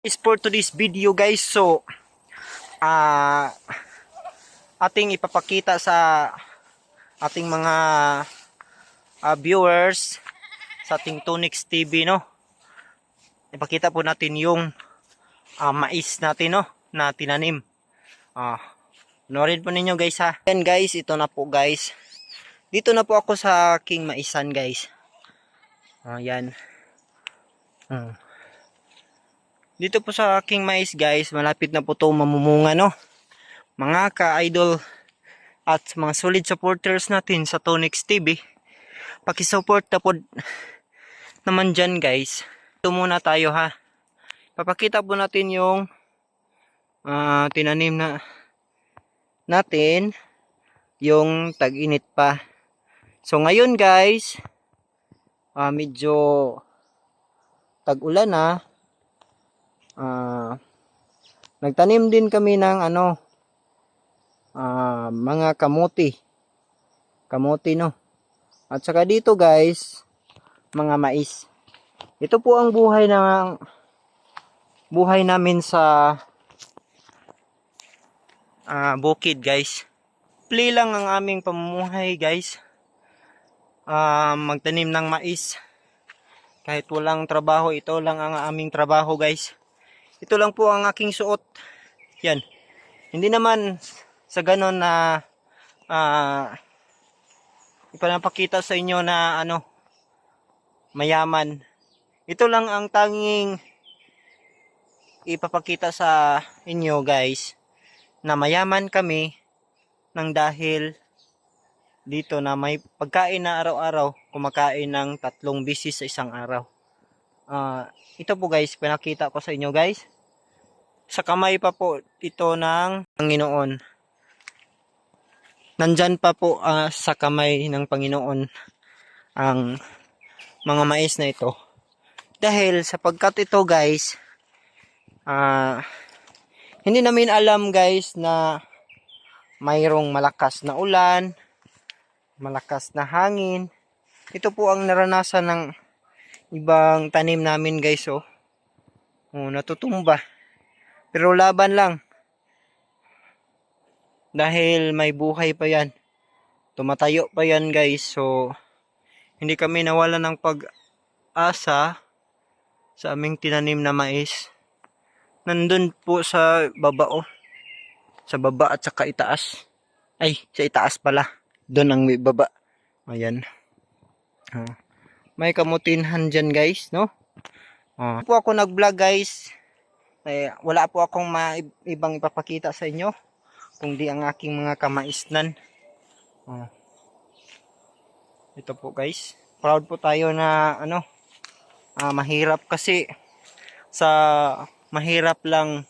Is for today's video guys, so ating ipapakita sa ating mga viewers sa ating Tonix TV, no. Ipakita po natin yung mais natin, no, na tinanim. Norin po ninyo guys ha. Yan guys, ito na po guys. Dito na po ako sa aking maisan guys. Yan. Dito po sa aking mais guys, malapit na po ito mamumunga, no. Mga ka-idol at mga solid supporters natin sa Tonix TV, pakisupport na po naman dyan guys. Ito muna tayo ha. Papakita po natin yung tinanim na natin, yung tag-init pa. So ngayon guys, medyo tag-ulan na. Nagtanim din kami ng mga kamuti, no. At saka dito guys, mga mais. Ito po ang buhay namin sa bukid guys. Play lang ang aming pamumuhay guys. Magtanim ng mais. Kahit walang trabaho, ito lang ang aming trabaho guys. Ito lang po ang aking suot. Yan. Hindi naman sa ganon na ipinapakita sa inyo na mayaman. Ito lang ang tanging ipapakita sa inyo guys, na mayaman kami nang dahil dito na may pagkain na araw-araw, kumakain ng 3 beses sa isang araw. Ito po guys, pinakita ko sa inyo guys. Sa kamay pa po ito ng Panginoon. Nandyan pa po sa kamay ng Panginoon ang mga mais na ito. Dahil sapagkat ito guys, hindi namin alam guys na mayroong malakas na ulan, malakas na hangin. Ito po ang naranasan ng ibang tanim namin guys, natutumba. Pero laban lang. Dahil may buhay pa yan. Tumatayo pa yan guys. So, hindi kami nawala ng pag-asa sa aming tinanim na mais. Nandun po sa baba Sa baba at saka itaas. Ay, sa itaas pala. Doon ang may baba. Ayan. May kamutinhan dyan guys, no? Po ako nag-vlog guys. Wala po akong ibang ipapakita sa inyo kundi ang aking mga kamaisnan. Ito po guys, proud po tayo na mahirap kasi sa mahirap lang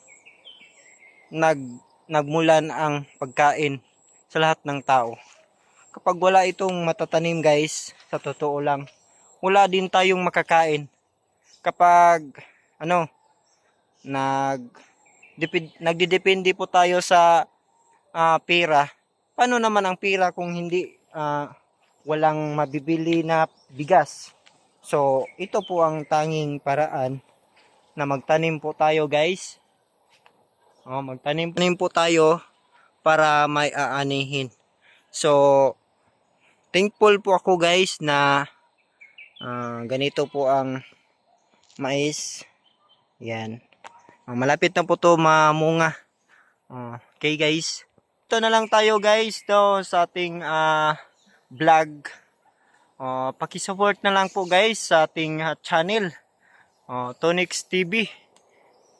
nagmulan ang pagkain sa lahat ng tao. Kapag wala itong matatanim guys, sa totoo lang, wala din tayong makakain. Kapag nagdidepende po tayo sa pera. Paano naman ang pera kung hindi walang mabibili na bigas? So, ito po ang tanging paraan na magtanim po tayo guys. Magtanim po tayo para may aanihin. So, thankful po ako guys na ganito po ang mais. Yan. Malapit na po to mamunga. Okay guys. Ito na lang tayo guys sa ating vlog. Pakisupport na lang po guys sa ating channel. Tonix TV.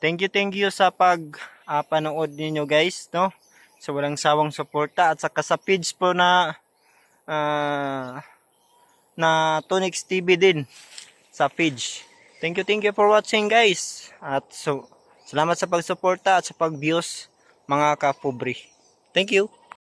Thank you sa panood ninyo guys, no. Sa walang sawang suporta at saka sa page po na Tonix TV din sa page. Thank you for watching guys. At salamat sa pagsuporta at sa pag-views mga ka-pobre. Thank you.